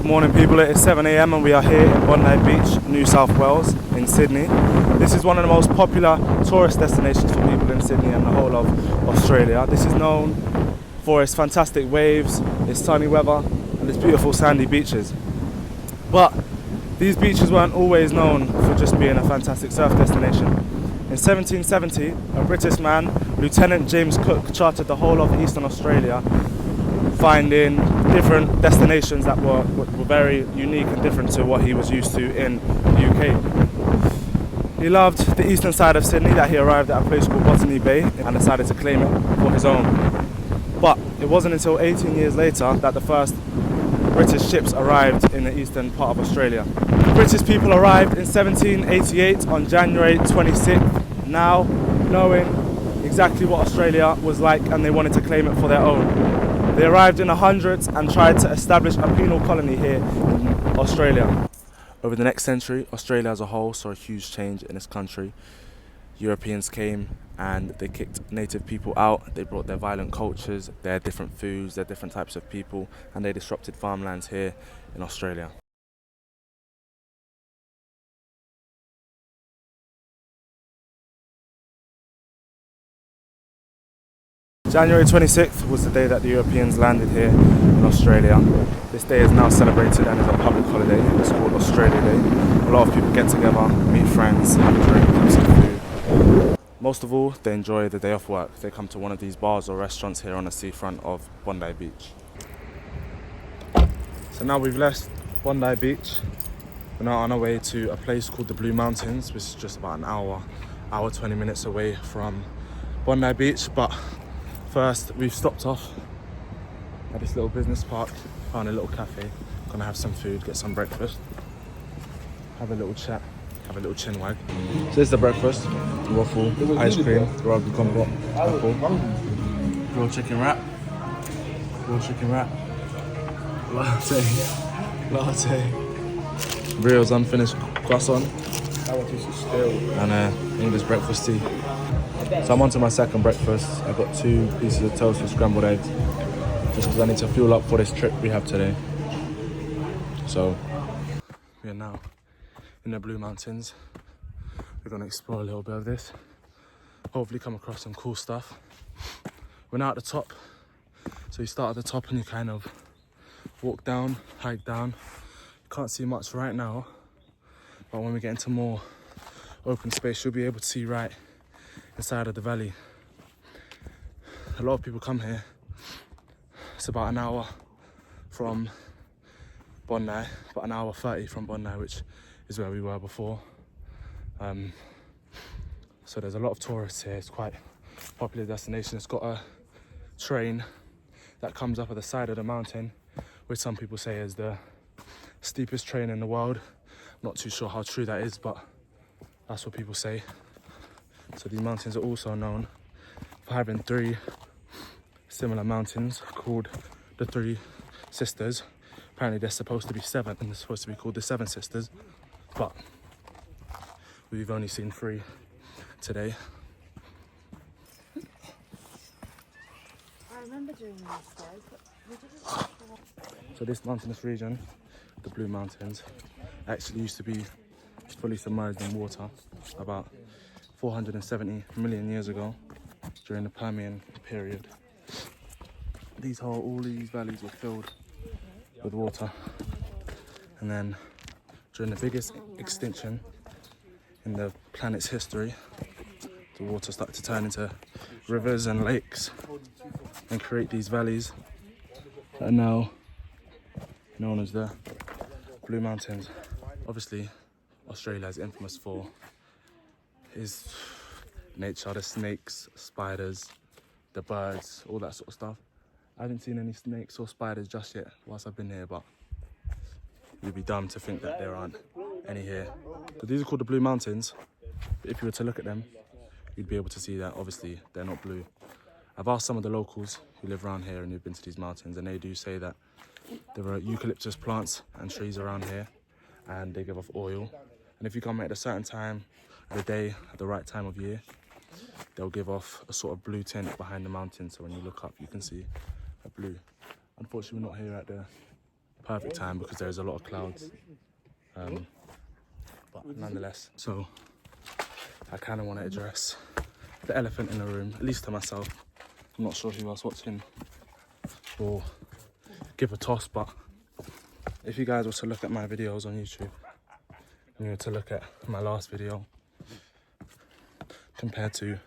Morning people, it is 7 a.m. and we are here in Bondi Beach, New South Wales in Sydney. This is one of the most popular tourist destinations for people in Sydney and the whole of Australia. This is known for its fantastic waves, its sunny weather and its beautiful sandy beaches. But these beaches weren't always known for just being a fantastic surf destination. In 1770, a British man, Lieutenant James Cook, charted the whole of eastern Australia, finding different destinations that were very unique and different to what he was used to in the UK. He loved the eastern side of Sydney, that he arrived at a place called Bondi Bay and decided to claim it for his own. But it wasn't until 18 years later that the first British ships arrived in the eastern part of Australia. The British people arrived in 1788 on January 26th, now knowing exactly what Australia was like, and they wanted to claim it for their own. They arrived in the hundreds and tried to establish a penal colony here in Australia. Over the next century, Australia as a whole saw a huge change in its country. Europeans came and they kicked native people out. They brought their violent cultures, their different foods, their different types of people, and they disrupted farmlands here in Australia. January 26th was the day that the Europeans landed here in Australia. This day is now celebrated and is a public holiday. It's called Australia Day. A lot of people get together, meet friends, have a drink, have some food. Most of all, they enjoy the day off work. They come to one of these bars or restaurants here on the seafront of Bondi Beach. So now we've left Bondi Beach. We're now on our way to a place called the Blue Mountains, which is just about an hour 20 minutes away from Bondi Beach. But first, we've stopped off at this little business park, found a little cafe, gonna have some food, get some breakfast, have a little chat, have a little chin wag. So this is the breakfast: waffle, ice cream, rugby combo, apple, grilled chicken wrap, latte, Rio's unfinished croissant, and English breakfast tea. So I'm on to my second breakfast. I've got 2 pieces of toast with scrambled eggs, just because I need to fuel up for this trip we have today. So we are now in the Blue Mountains. We're going to explore a little bit of this, hopefully come across some cool stuff. We're now at the top, so you start at the top and you kind of walk down, hike down. You can't see much right now, but when we get into more open space, you'll be able to see right inside of the valley. A lot of people come here. It's about an hour from Bondi, about an hour 30 from Bondi, which is where we were before. So there's a lot of tourists here. It's quite a popular destination. It's got a train that comes up at the side of the mountain, which some people say is the steepest train in the world. I'm not too sure how true that is, but that's what people say. So these mountains are also known for having 3 similar mountains called the 3 Sisters. Apparently there's supposed to be 7 and they're supposed to be called the 7 Sisters, but we've only seen 3 today. I remember doing these guys, but we didn't. So this mountainous region, the Blue Mountains, actually used to be fully submerged in water about 470 million years ago during the Permian period. All these valleys were filled with water, and then during the biggest extinction in the planet's history, the water started to turn into rivers and lakes and create these valleys that are now known as the Blue Mountains. Obviously, Australia is infamous for its nature, the snakes, spiders, the birds, all that sort of stuff. I haven't seen any snakes or spiders just yet whilst I've been here, but you'd be dumb to think that there aren't any here. So these are called the Blue Mountains. If you were to look at them, you'd be able to see that obviously they're not blue. I've asked some of the locals who live around here and who've been to these mountains, and they do say that there are eucalyptus plants and trees around here, and they give off oil. And if you come at a certain time of the day, at the right time of year, they'll give off a sort of blue tint behind the mountain. So when you look up, you can see a blue. Unfortunately, we're not here at the perfect time because there's a lot of clouds. But nonetheless, so I kind of want to address the elephant in the room, at least to myself. I'm not sure who else watching or give a toss, but if you guys were to look at my videos on YouTube, and you were to look at my last video compared to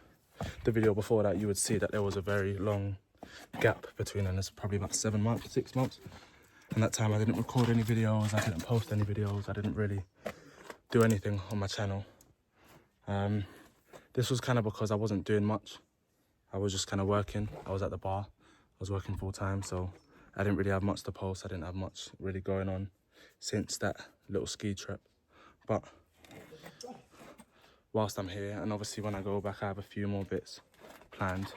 the video before that, you would see that there was a very long gap between them. It's probably about 7 months, 6 months. And that time I didn't record any videos, I didn't post any videos, I didn't really do anything on my channel. This was kind of because I wasn't doing much. I was just kind of working. I was at the bar, I was working full time, so I didn't really have much to post. I didn't have much really going on since that little ski trip. But whilst I'm here, and obviously when I go back, I have a few more bits planned,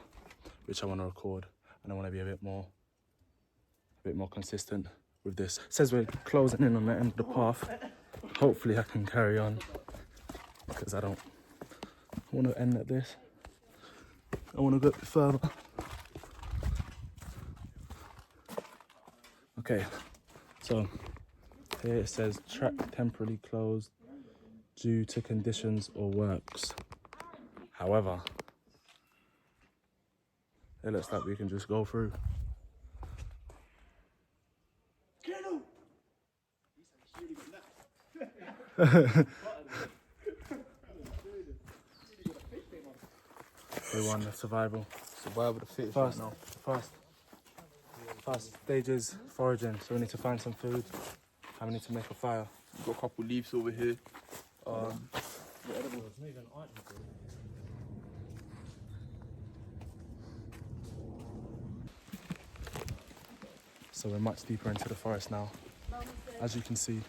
which I want to record, and I want to be a bit more consistent with this. It says we're closing in on the end of the path. Hopefully I can carry on, because I don't want to end at this. I want to go a bit further. Okay, so here it says track temporarily closed due to conditions or works. However, it looks like we can just go through. We won the survival. Survival the fittest First, right now. first stage is foraging, so we need to find some food and we need to make a fire. We've got a couple leaves over here. So we're much deeper into the forest now. As you can see,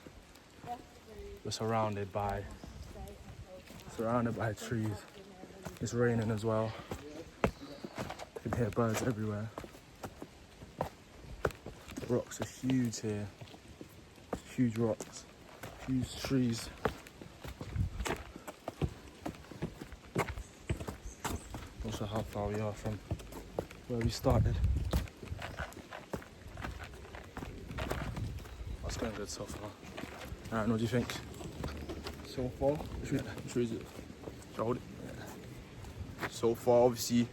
we're surrounded by trees. It's raining as well. You can hear birds everywhere. The rocks are huge here. Huge rocks, huge trees. Not sure how far we are from where we started. That's going good so far. Alright, what do you think? So far, which way is it? Should I hold it? Yeah. So far, obviously,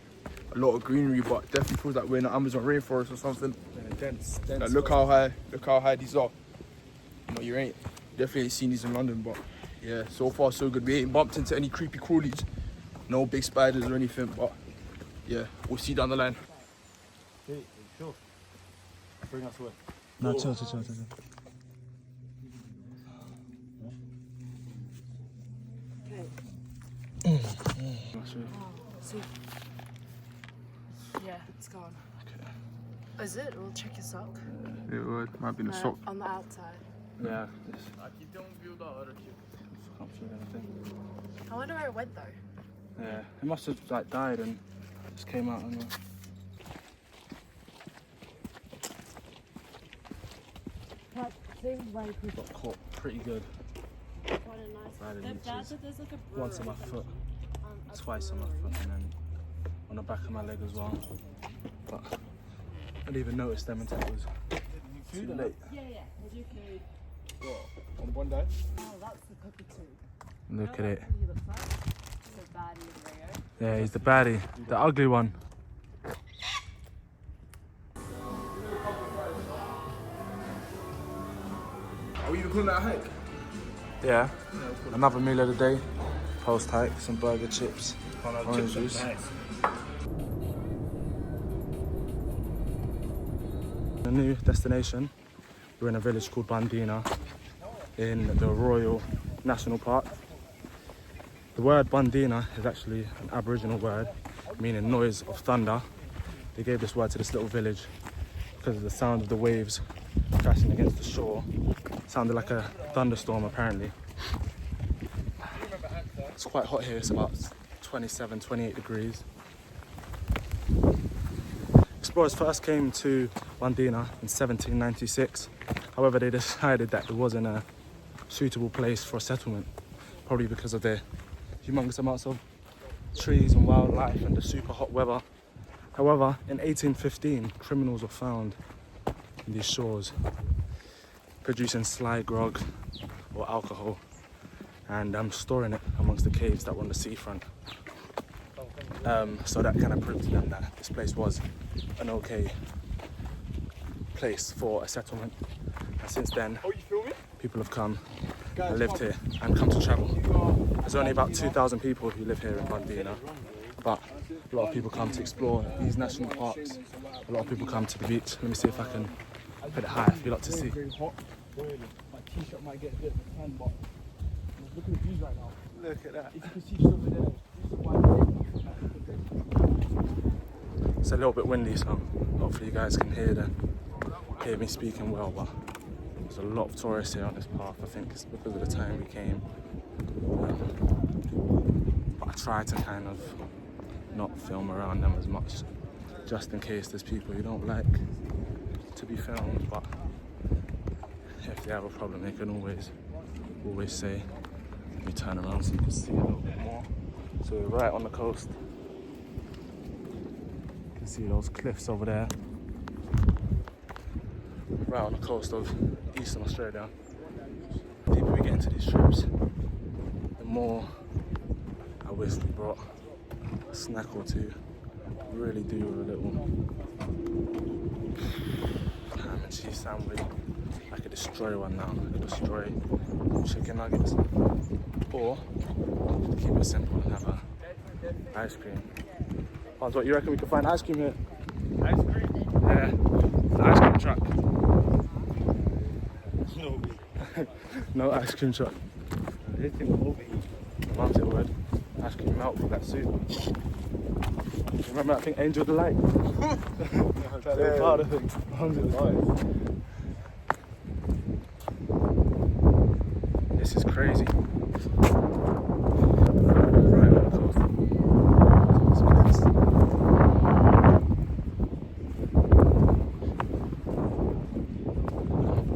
a lot of greenery, but definitely feels like we're in the Amazon rainforest or something. Yeah, dense. Like, look how high these are. No, you ain't. Definitely ain't seen these in London, but yeah, so far so good. We ain't bumped into any creepy crawlies, no big spiders or anything, but yeah, we'll see down the line. Hey, sure. Bring us away. No, chill. Okay. See. Yeah, it's gone. Okay. Is it? We'll check your sock. It would. Might be in the sock. On the outside. Yeah. I don't feel that other kid. Can't feel anything. I wonder where it went though. Yeah, it must have like died and just came out. And got caught pretty good. Quite a Right in nice. inches. There's like a Once on my foot, twice on my foot, and then on the back of my leg as well. But I didn't even notice them until it was too late. Yeah. They do food. What? On Bondi? Oh, that's the cockatoo. Look at it. That's what he looks like. The baddie in Rio. Yeah, he's the baddie, the ugly one. Are we even calling that a hike? Yeah, another meal of the day. Post hike, some burger chips, orange juice. A new destination. We're in a village called Bundina in the Royal National Park. The word Bundina is actually an Aboriginal word meaning noise of thunder. They gave this word to this little village because of the sound of the waves crashing against the shore. It sounded like a thunderstorm apparently. It's quite hot here, it's about 27, 28 degrees. Explorers first came to Bundina in 1796. However, they decided that it wasn't a suitable place for a settlement, probably because of the humongous amounts of trees and wildlife and the super hot weather. However, in 1815, criminals were found in these shores producing sly grog or alcohol and storing it amongst the caves that were on the seafront. So that kind of proved to them that this place was an okay place for a settlement. And since then, people have come and lived here and come to travel. There's only about 2,000 people who live here in Bondi, but a lot of people come to explore these national parks. A lot of people come to the beach. Let me see if I can put it high for you lot to see. My t-shirt might get a bit of a tan, but look at the views right now. Look at that. If you can see just over there, It's a little bit windy, so hopefully you guys can hear me speaking well, but there's a lot of tourists here on this path. I think it's because of the time we came. But I try to kind of not film around them as much, just in case there's people who don't like to be filmed, but if they have a problem, they can always say. Let me turn around so you can see a little bit more. So we're right on the coast. You can see those cliffs over there. Right on the coast of Eastern Australia. The deeper we get into these trips, the more I wish we brought a snack or two. Really do with a little ham and cheese sandwich. I could destroy one now. I could destroy chicken nuggets. Or to keep it simple and have a ice cream. Hans, what you reckon we could find ice cream here? Ice cream? Yeah, the ice cream truck. No. No ice cream truck. This thing will overheat. My mum said it would. Ice cream melt with that soup. Remember that thing, Angel Delight? That little powder thing. This is crazy. Right on the coast.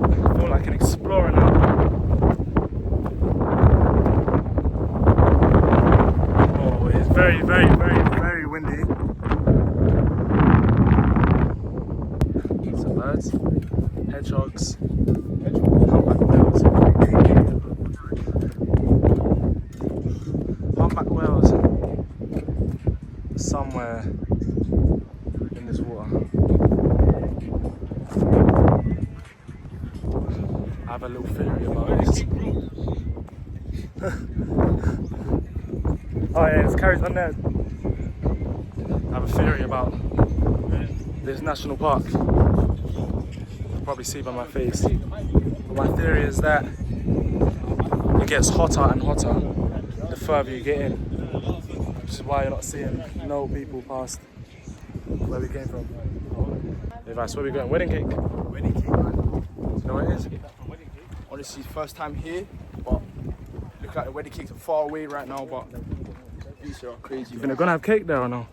I feel like an explorer now. Oh, it's very, very, very, very windy. Some birds, hedgehogs, humpback whales. Humpback whales somewhere in this water. I have a little theory about this. Oh yeah, it's carried on there. I have a theory about this national park. You'll probably see by my face. But my theory is that it gets hotter and hotter the further you get in. Which is why you're not seeing no people past where we came from. Hey Vice, where are we going? Wedding cake? Wedding cake, man. Do you know where it is? Honestly, first time here, but look like the wedding cakes are far away right now, but these are crazy. You think they're gonna have cake there or no?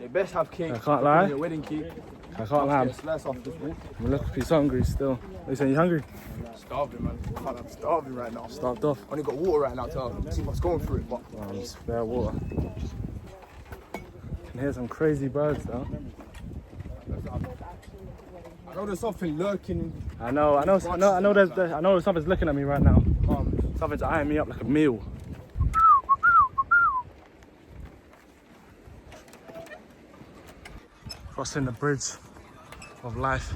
They best have cake. I can't lie. A wedding cake. I can't lie. Get a slice off this one. I'm a little piece hungry still. Are you saying you're hungry? Starving, man. I'm starving right now. Starved off. Only got water right now to keep us going through it, but It's bare water. Can hear some crazy birds though. I know there's something lurking. I know something's looking at me right now. Something's eyeing me up like a meal. Crossing the bridge of life.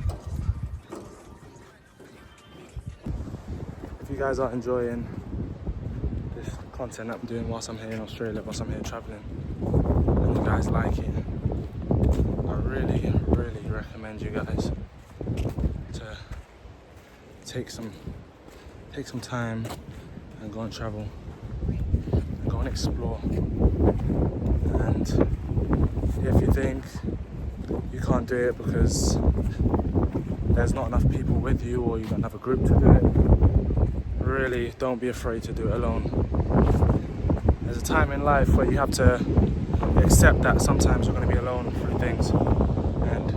If you guys are enjoying this content that I'm doing whilst I'm here in Australia, whilst I'm here traveling, and you guys like it, I really, really recommend you guys to take some time and go and travel and go and explore. And if you think you can't do it because there's not enough people with you or you don't have a group to do it, really don't be afraid to do it alone. There's a time in life where you have to accept that sometimes you're going to be alone through things, and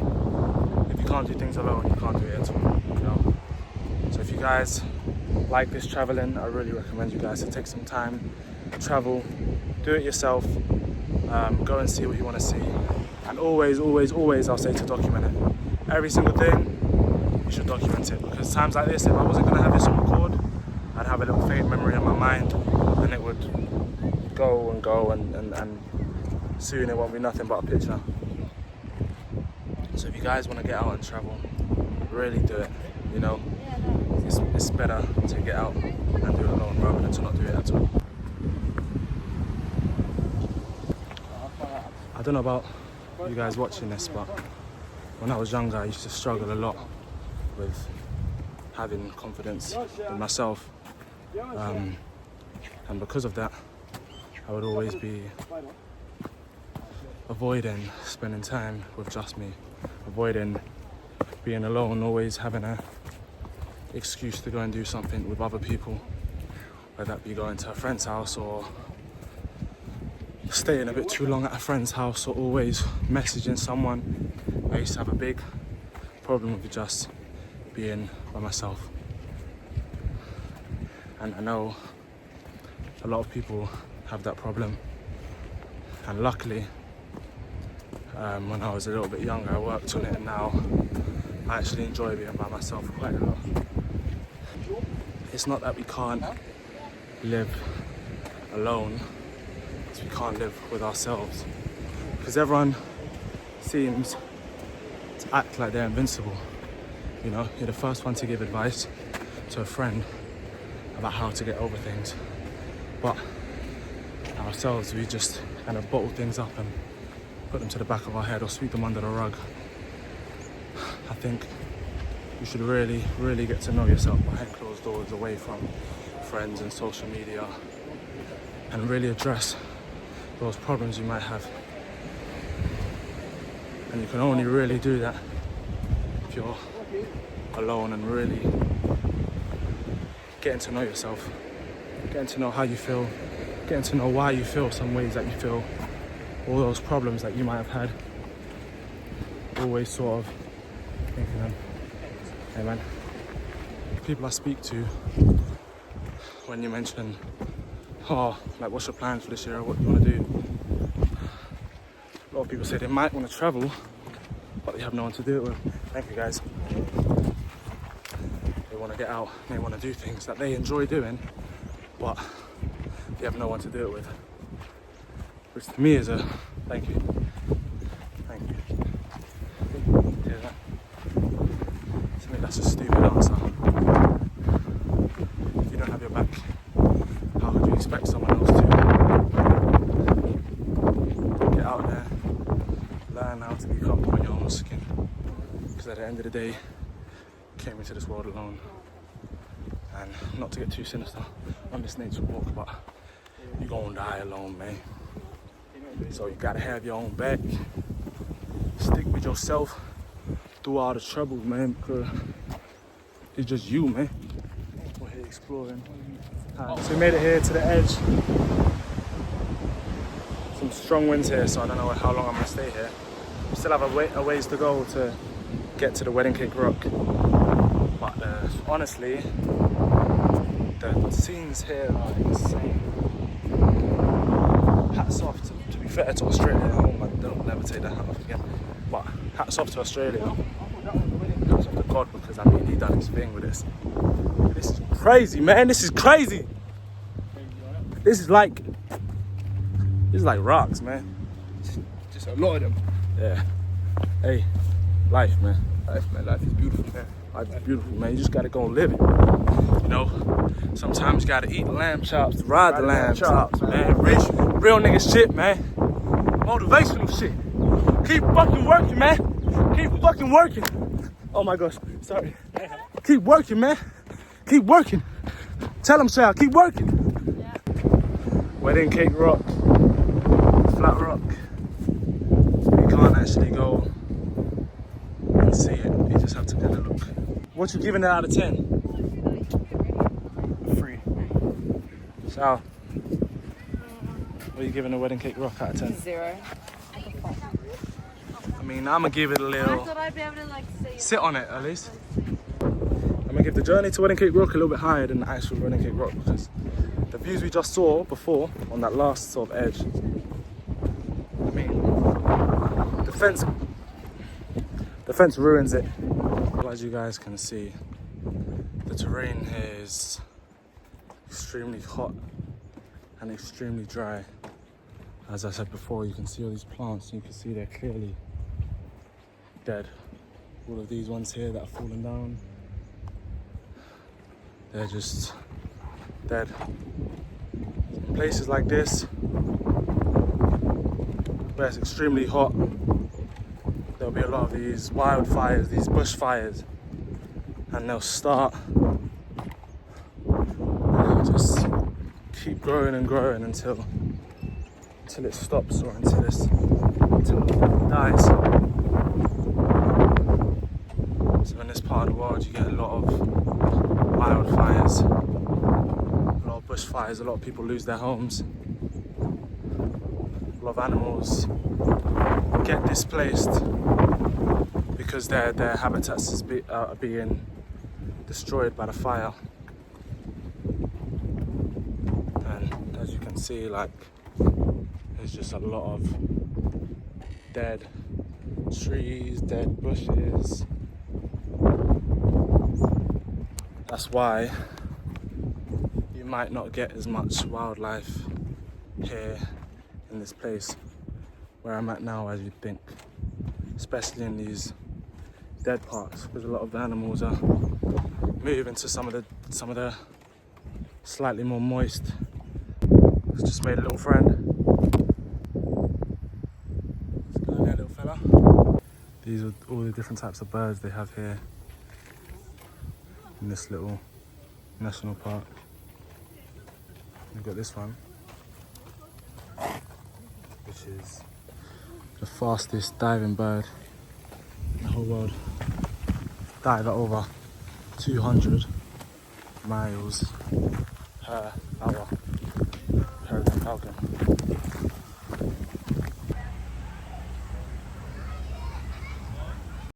if you can't do things alone, you can't do it at all, you know. So if you guys like this traveling, I really recommend you guys to take some time, travel, do it yourself, go and see what you want to see, and always, always, always I'll say to document it. Every single thing, you should document it, because times like this, if I wasn't gonna have this on record, I'd have a little faint memory in my mind, and it would go and go, and soon it won't be nothing but a picture. So if you guys want to get out and travel, really do it. You know, it's better to get out and do it alone rather than to not do it at all. I don't know about you guys watching this, but when I was younger, I used to struggle a lot with having confidence in myself. And because of that, I would always be avoiding spending time with just me, avoiding being alone, always having an excuse to go and do something with other people, whether that be going to a friend's house or staying a bit too long at a friend's house, or always messaging someone. I used to have a big problem with just being by myself. And I know a lot of people have that problem. And luckily, when I was a little bit younger, I worked on it, and now I actually enjoy being by myself quite a lot. It's not that we can't live alone, it's we can't live with ourselves. Because everyone seems to act like they're invincible. You know, you're the first one to give advice to a friend about how to get over things. But ourselves, we just kind of bottle things up and put them to the back of our head or sweep them under the rug. I think you should really, really get to know yourself behind closed doors, away from friends and social media, and really address those problems you might have. And you can only really do that if you're alone and really getting to know yourself, getting to know how you feel, getting to know why you feel some ways that you feel, all those problems that you might have had. Always sort of thinking of, hey man, people I speak to, when you mention, oh, like what's your plans for this year, what do you want to do? A lot of people say they might want to travel, but they have no one to do it with. Thank you guys. They want to get out, they want to do things that they enjoy doing, but they have no one to do it with. Which to me is a thank you. Thank you. Hear that? To me that's a stupid answer. If you don't have your back, how could you expect someone else to? Get out there, learn how to be comfortable in your own skin. Because at the end of the day, you came into this world alone. And not to get too sinister on this nature walk, but you're gonna die alone, man. So you gotta have your own back. Stick with yourself through all the troubles, man, because it's just you, man. We're here exploring. So we made it here to the edge. Some strong winds here, so I don't know how long I'm gonna stay here. We still have a ways to go to get to the Wedding Cake Rock. But honestly, the scenes here are insane. Hats off to be fair to Australia. Oh my, don't never take that hat off again. But hats off to Australia. Hats off to God, because I mean he done his thing with this. This is crazy, man. This is crazy. This is like rocks, man. Just a lot of them. Yeah. Hey, life, man. Life, man. Life is beautiful, man. Life is beautiful, man. You just gotta go and live it. You know, sometimes you gotta eat the lamb chops, ride the lamb chops, man. Real nigga shit, man. Motivational shit. Keep fucking working, man. Keep fucking working. Oh my gosh, sorry. Keep working, man. Keep working. Tell them, child, keep working. Yeah. Wedding Cake Rock, Flat Rock. You can't actually go and see it. You just have to kind of look. What you giving it out of 10? 3. So, what are you giving the Wedding Cake Rock out of 10? 0. I mean, I'm gonna give it a I little. thought I'd be able to like see. Sit on it at least. I'm gonna give the journey to Wedding Cake Rock a little bit higher than the actual Wedding Cake Rock, because the views we just saw before on that last sort of edge. I mean, the fence ruins it. So as you guys can see, the terrain here is extremely hot and extremely dry. As I said before, you can see all these plants, and you can see they're clearly dead. All of these ones here that are fallen down, they're just dead. In places like this, where it's extremely hot, there'll be a lot of these wildfires, these bushfires, and they'll start, and they'll just keep growing and growing until it stops, or until it dies. So in this part of the world, you get a lot of wildfires, a lot of bushfires. A lot of people lose their homes. A lot of animals get displaced because their habitats are being destroyed by the fire. And as you can see, like, there's just a lot of dead trees, dead bushes. That's why you might not get as much wildlife here in this place where I'm at now as you'd think, especially in these dead parts, because a lot of the animals are moving to some of the slightly more moist. I've just made a little friend. Let's go in there, little fella. These are all the different types of birds they have here in this little national park. We've got this one, which is the fastest diving bird in the whole world. Dive at over 200 miles per hour. Peregrine falcon.